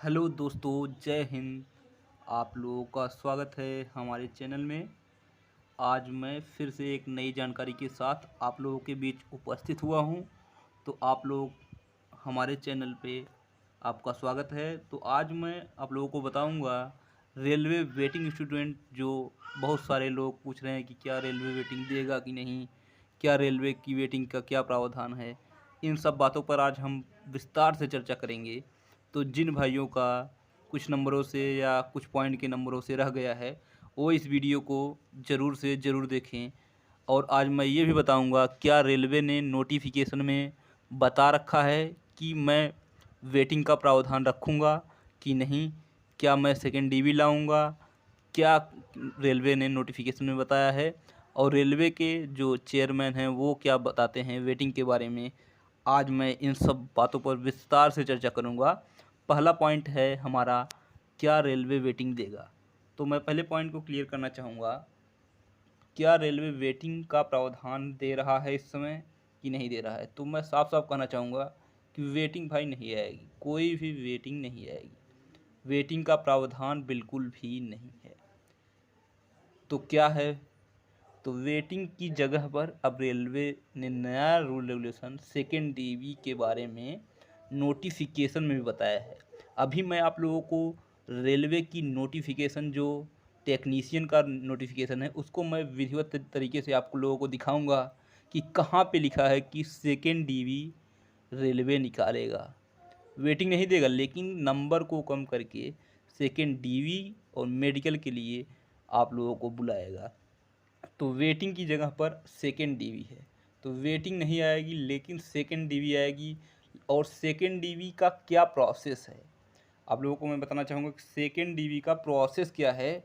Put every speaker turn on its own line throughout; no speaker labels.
Hello दोस्तों, जय हिंद। आप लोगों का स्वागत है हमारे चैनल में। आज मैं फिर से एक नई जानकारी के साथ आप लोगों के बीच उपस्थित हुआ हूं। तो आप लोग हमारे चैनल पे आपका स्वागत है। तो आज मैं आप लोगों को बताऊंगा रेलवे वेटिंग स्टूडेंट, जो बहुत सारे लोग पूछ रहे हैं कि क्या रेलवे वेटिंग देगा कि नहीं, क्या रेलवे की वेटिंग का क्या प्रावधान है। इन सब बातों पर आज हम विस्तार से चर्चा करेंगे। तो जिन भाइयों का कुछ नंबरों से या कुछ पॉइंट के नंबरों से रह गया है, वो इस वीडियो को ज़रूर से ज़रूर देखें। और आज मैं ये भी बताऊंगा क्या रेलवे ने नोटिफिकेशन में बता रखा है कि मैं वेटिंग का प्रावधान रखूँगा कि नहीं, क्या मैं सेकेंड डीवी लाऊंगा, क्या रेलवे ने नोटिफिकेशन में बताया है, और रेलवे के जो चेयरमैन हैं वो क्या बताते हैं वेटिंग के बारे में। आज मैं इन सब बातों पर विस्तार से चर्चा करूंगा। पहला पॉइंट है हमारा, क्या रेलवे वेटिंग देगा। तो मैं पहले पॉइंट को क्लियर करना चाहूँगा, क्या रेलवे वेटिंग का प्रावधान दे रहा है इस समय कि नहीं दे रहा है। तो मैं साफ साफ कहना चाहूँगा कि वेटिंग भाई नहीं आएगी, कोई भी वेटिंग नहीं आएगी। वेटिंग का प्रावधान बिल्कुल भी नहीं है। तो क्या है, तो वेटिंग की जगह पर अब रेलवे ने नया रूल रेगुलेशन सेकेंड डीवी के बारे में नोटिफिकेशन में भी बताया है। अभी मैं आप लोगों को रेलवे की नोटिफिकेशन, जो टेक्नीशियन का नोटिफिकेशन है, उसको मैं विधिवत तरीके से आप लोगों को दिखाऊंगा कि कहाँ पे लिखा है कि सेकेंड डीवी रेलवे निकालेगा। वेटिंग नहीं देगा, लेकिन नंबर को कम करके सेकेंड डीवी और मेडिकल के लिए आप लोगों को बुलाएगा। तो वेटिंग की जगह पर सेकेंड डीवी है। तो वेटिंग नहीं आएगी लेकिन सेकेंड डीवी आएगी। और सेकेंड डीवी का क्या प्रोसेस है, आप लोगों को मैं बताना चाहूँगा कि सेकेंड डीवी का प्रोसेस क्या है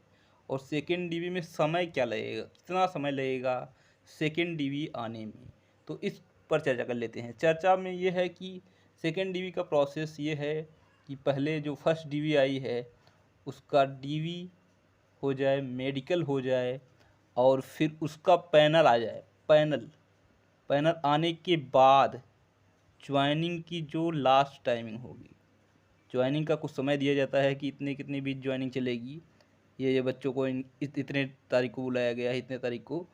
और सेकेंड डीवी में समय क्या लगेगा, कितना समय लगेगा सेकेंड डीवी आने में। तो इस पर चर्चा कर लेते हैं। चर्चा में ये है कि सेकेंड डीवी का प्रोसेस ये है कि पहले जो फर्स्ट डीवी आई है उसका डीवी हो जाए, मेडिकल हो जाए, और फिर उसका पैनल आ जाए। पैनल पैनल आने के बाद ज्वाइनिंग की जो लास्ट टाइमिंग होगी, ज्वाइनिंग का कुछ समय दिया जाता है कि इतने कितने बीच ज्वाइनिंग चलेगी। ये बच्चों को इतने तारीख को बुलाया गया है, इतने तारीख को।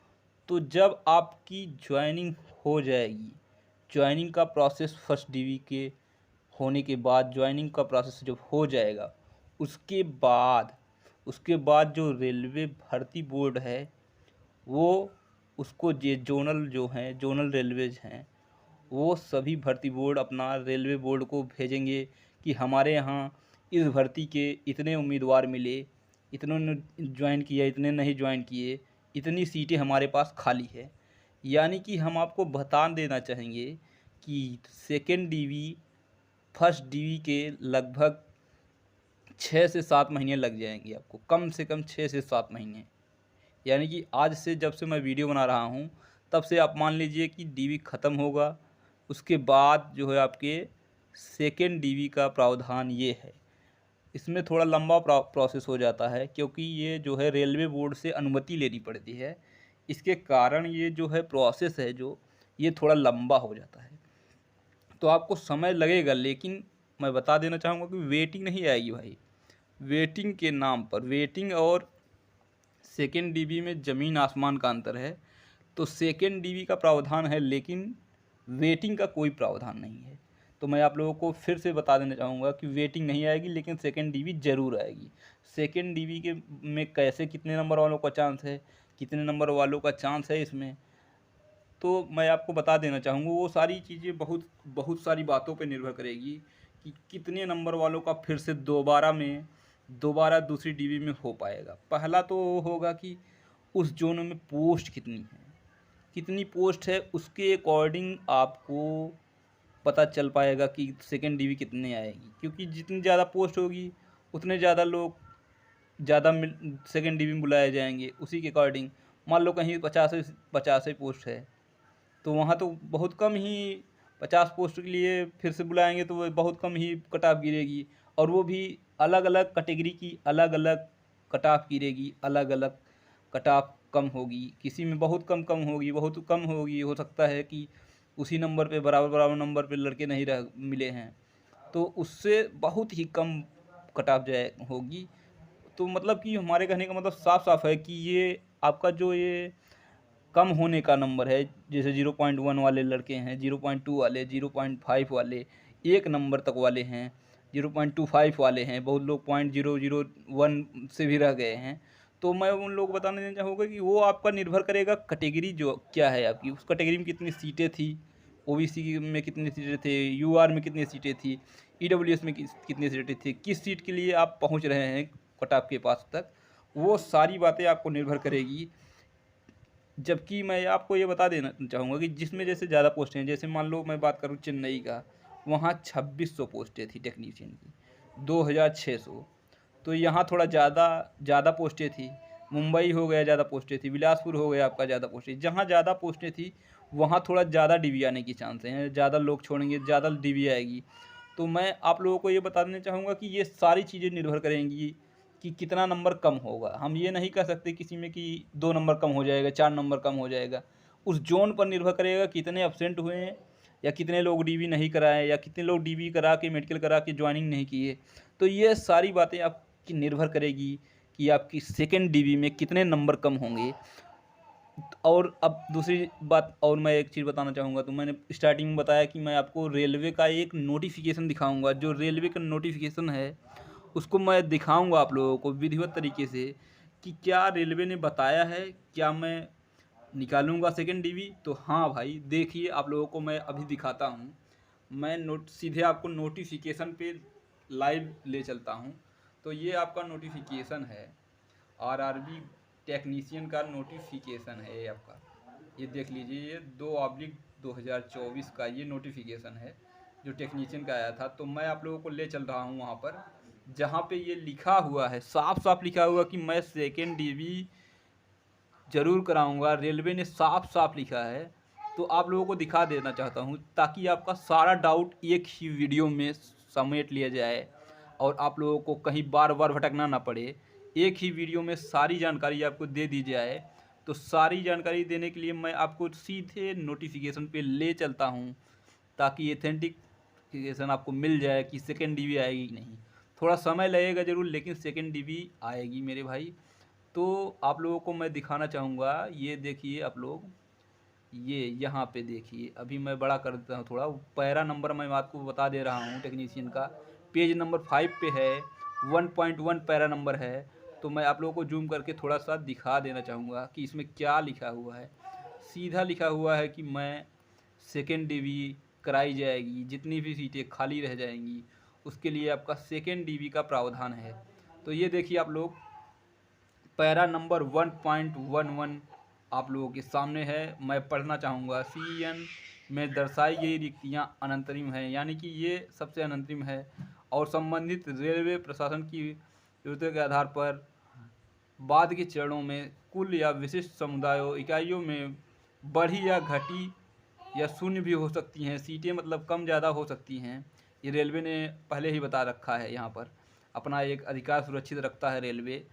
तो जब आपकी ज्वाइनिंग हो जाएगी, ज्वाइनिंग का प्रोसेस फर्स्ट डीवी के होने के बाद ज्वाइनिंग का प्रोसेस जब हो जाएगा, उसके बाद जो रेलवे भर्ती बोर्ड है वो उसको जे जोनल जो हैं, जोनल रेलवेज हैं, वो सभी भर्ती बोर्ड अपना रेलवे बोर्ड को भेजेंगे कि हमारे यहाँ इस भर्ती के इतने उम्मीदवार मिले, इतनों ने ज्वाइन किया, इतने नहीं ज्वाइन किए, इतनी सीटें हमारे पास खाली है। यानी कि हम आपको बता देना चाहेंगे कि सेकेंड डीवी फर्स्ट डीवी के लगभग 6 से 7 महीने लग जाएंगे आपको, कम से कम 6 से 7 महीने। यानी कि आज से, जब से मैं वीडियो बना रहा हूँ, तब से आप मान लीजिए कि डीवी ख़त्म होगा, उसके बाद जो है आपके सेकेंड डीवी का प्रावधान ये है। इसमें थोड़ा लंबा प्रोसेस हो जाता है क्योंकि ये जो है रेलवे बोर्ड से अनुमति लेनी पड़ती है। इसके कारण ये जो है प्रोसेस है, जो ये थोड़ा लंबा हो जाता है। तो आपको समय लगेगा, लेकिन मैं बता देना चाहूँगा कि वेटिंग नहीं आएगी भाई। वेटिंग के नाम पर, वेटिंग और सेकेंड डीवी में ज़मीन आसमान का अंतर है। तो सेकेंड डीवी का प्रावधान है लेकिन वेटिंग का कोई प्रावधान नहीं है। तो मैं आप लोगों को फिर से बता देना चाहूँगा कि वेटिंग नहीं आएगी लेकिन सेकेंड डीवी ज़रूर आएगी। सेकेंड डीवी के में कैसे, कितने नंबर वालों का चांस है, कितने नंबर वालों का चांस है इसमें, तो मैं आपको बता देना चाहूँगा। वो सारी चीज़ें बहुत बहुत सारी बातों पे निर्भर करेगी कि कितने नंबर वालों का फिर से दोबारा दूसरी डीवी में हो पाएगा। पहला तो होगा कि उस जोन में पोस्ट कितनी है, कितनी पोस्ट है, उसके अकॉर्डिंग आपको पता चल पाएगा कि सेकेंड डीवी कितने आएगी। क्योंकि जितनी ज़्यादा पोस्ट होगी उतने ज़्यादा लोग ज़्यादा सेकेंड डीवी में बुलाए जाएंगे। उसी के अकॉर्डिंग मान लो कहीं 50 पोस्ट है, तो वहाँ तो बहुत कम ही 50 पोस्ट के लिए फिर से बुलाएंगे, तो वो बहुत कम ही कट ऑफ गिरेगी। और वो भी अलग अलग कैटेगरी की अलग अलग कट ऑफ गिरेगी, अलग अलग कट ऑफ कम होगी, किसी में बहुत कम होगी, बहुत कम होगी। हो सकता है कि उसी नंबर पे बराबर बराबर नंबर पे लड़के नहीं रह मिले हैं, तो उससे बहुत ही कम कट ऑफ जाए होगी। तो मतलब कि हमारे कहने का मतलब साफ साफ है कि ये आपका जो ये कम होने का नंबर है, जैसे 0.1 वाले लड़के हैं, 0.2 वाले, 0.5 वाले, 1 नंबर तक वाले हैं, 0.25 वाले हैं, बहुत लोग 0.001 से भी रह गए हैं। तो मैं उन लोगों को बताना चाहूँगा कि वो आपका निर्भर करेगा कैटेगरी जो क्या है आपकी, उस कैटेगरी में कितनी सीटें थी, ओबीसी में कितनी सीटें थे, यूआर में कितनी सीटें थी, ईडब्ल्यूएस में कितनी सीटें थी, किस सीट के लिए आप पहुँच रहे हैं कट ऑफ के पास तक, वो सारी बातें आपको निर्भर करेगी। जबकि मैं आपको ये बता देना चाहूँगा कि जिसमें जैसे ज़्यादा पोस्टें हैं, जैसे मान लो मैं बात करूँ चेन्नई का, वहाँ 2600 पोस्टें थी टेक्नीशियन की, 2600। तो यहाँ थोड़ा ज़्यादा ज़्यादा पोस्टें थी। मुंबई हो गया ज़्यादा पोस्टें थी, बिलासपुर हो गया आपका ज़्यादा पोस्टें। जहाँ ज़्यादा पोस्टें थी वहाँ थोड़ा ज़्यादा डीवी आने की चांस हैं, ज़्यादा लोग छोड़ेंगे, ज़्यादा डीवी आएगी। तो मैं आप लोगों को ये बता देना चाहूँगा कि ये सारी चीज़ें निर्भर करेंगी कि कितना नंबर कम होगा। हम ये नहीं कह सकते किसी में कि 2 नंबर कम हो जाएगा, 4 नंबर कम हो जाएगा। उस ज़ोन पर निर्भर करेगा कितने एब्सेंट हुए हैं, या कितने लोग डीवी नहीं कराए, या कितने लोग डीवी करा के मेडिकल करा के जॉइनिंग नहीं किए। तो ये सारी बातें आपकी निर्भर करेगी कि आपकी सेकंड डीवी में कितने नंबर कम होंगे। और अब दूसरी बात और मैं एक चीज़ बताना चाहूँगा, तो मैंने स्टार्टिंग में बताया कि मैं आपको रेलवे का एक नोटिफिकेशन दिखाऊंगा। जो रेलवे का नोटिफिकेशन है उसको मैं दिखाऊंगा आप लोगों को विधिवत तरीके से कि क्या रेलवे ने बताया है, क्या मैं निकालूंगा सेकंड डीवी। तो हाँ भाई, देखिए आप लोगों को मैं अभी दिखाता हूँ। मैं सीधे आपको नोटिफिकेशन पे लाइव ले चलता हूँ। तो ये आपका नोटिफिकेशन है, आरआरबी टेक्नीशियन का नोटिफिकेशन है ये आपका। ये देख लीजिए, ये 2/2024 का ये नोटिफिकेशन है जो टेक्नीशियन का आया था। तो मैं आप लोगों को ले चल रहा हूँ वहाँ पर जहाँ पे ये लिखा हुआ है, साफ साफ लिखा हुआ कि मैं सेकेंड डीवी ज़रूर कराऊंगा। रेलवे ने साफ साफ लिखा है। तो आप लोगों को दिखा देना चाहता हूँ ताकि आपका सारा डाउट एक ही वीडियो में समेट लिया जाए और आप लोगों को कहीं बार बार भटकना ना पड़े। एक ही वीडियो में सारी जानकारी आपको दे दी जाए। तो सारी जानकारी देने के लिए मैं आपको सीधे नोटिफिकेशन पे ले चलता हूँ ताकि ऑथेंटिकेशन आपको मिल जाए कि सेकेंड डीवी आएगी कि नहीं। थोड़ा समय लगेगा ज़रूर, लेकिन सेकेंड डीवी आएगी मेरे भाई। तो आप लोगों को मैं दिखाना चाहूँगा, ये देखिए आप लोग, ये यहाँ पे देखिए। अभी मैं बड़ा कर देता हूँ थोड़ा। पैरा नंबर मैं आपको बता दे रहा हूँ टेक्नीशियन का, पेज नंबर 5 पे है, 1.1 पैरा नंबर है। तो मैं आप लोगों को जूम करके थोड़ा सा दिखा देना चाहूँगा कि इसमें क्या लिखा हुआ है। सीधा लिखा हुआ है कि मैं सेकेंड डीवी कराई जाएगी, जितनी भी सीटें खाली रह जाएंगी उसके लिए आपका सेकेंड डीवी का प्रावधान है। तो ये देखिए आप लोग, पैरा नंबर 1.11 आप लोगों के सामने है। मैं पढ़ना चाहूँगा। CN में दर्शाई गई रिक्तियाँ अनंतरिम हैं, यानी कि ये सबसे अनंतरिम है और संबंधित रेलवे प्रशासन की जरूरतों के आधार पर बाद के चरणों में कुल या विशिष्ट समुदायों इकाइयों में बढ़ी या घटी या शून्य भी हो सकती हैं। सीटें मतलब कम ज़्यादा हो सकती हैं। ये रेलवे ने पहले ही बता रखा है। यहाँ पर अपना एक अधिकार सुरक्षित रखता है रेलवे।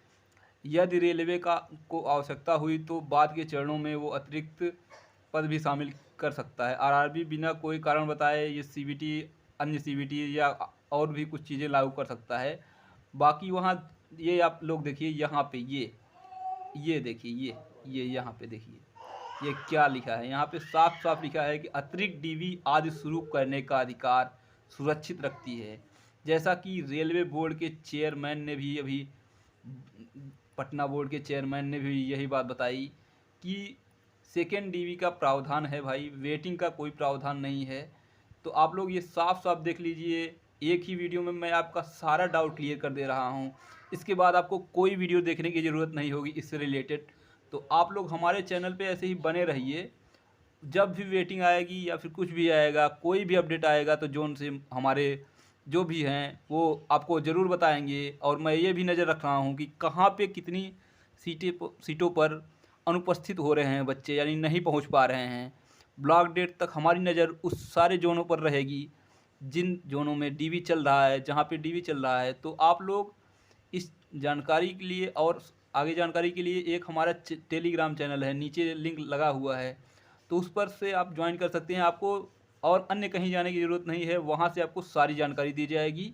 यदि रेलवे का को आवश्यकता हुई तो बाद के चरणों में वो अतिरिक्त पद भी शामिल कर सकता है। आरआरबी बिना कोई कारण बताए ये सीबीटी, अन्य सीबीटी या और भी कुछ चीज़ें लागू कर सकता है। बाकी वहाँ ये आप लोग देखिए, यहाँ पे ये देखिए, ये यहाँ पे देखिए ये क्या लिखा है। यहाँ पे साफ साफ लिखा है कि अतिरिक्त डीवी आदि शुरू करने का अधिकार सुरक्षित रखती है। जैसा कि रेलवे बोर्ड के चेयरमैन ने भी अभी, पटना बोर्ड के चेयरमैन ने भी यही बात बताई कि सेकेंड डीवी का प्रावधान है भाई, वेटिंग का कोई प्रावधान नहीं है। तो आप लोग ये साफ साफ देख लीजिए। एक ही वीडियो में मैं आपका सारा डाउट क्लियर कर दे रहा हूँ। इसके बाद आपको कोई वीडियो देखने की ज़रूरत नहीं होगी इससे रिलेटेड। तो आप लोग हमारे चैनल पे ऐसे ही बने रहिए। जब भी वेटिंग आएगी या फिर कुछ भी आएगा, कोई भी अपडेट आएगा तो जोन से हमारे जो भी हैं वो आपको ज़रूर बताएंगे। और मैं ये भी नज़र रख रहा हूँ कि कहाँ पे कितनी सीटों पर अनुपस्थित हो रहे हैं बच्चे, यानी नहीं पहुँच पा रहे हैं। ब्लॉक डेट तक हमारी नज़र उस सारे जोनों पर रहेगी जिन जोनों में डीवी चल रहा है, जहाँ पे डीवी चल रहा है। तो आप लोग इस जानकारी के लिए और आगे जानकारी के लिए एक हमारा टेलीग्राम चैनल है, नीचे लिंक लगा हुआ है, तो उस पर से आप ज्वाइन कर सकते हैं। आपको और अन्य कहीं जाने की ज़रूरत नहीं है, वहाँ से आपको सारी जानकारी दी जाएगी।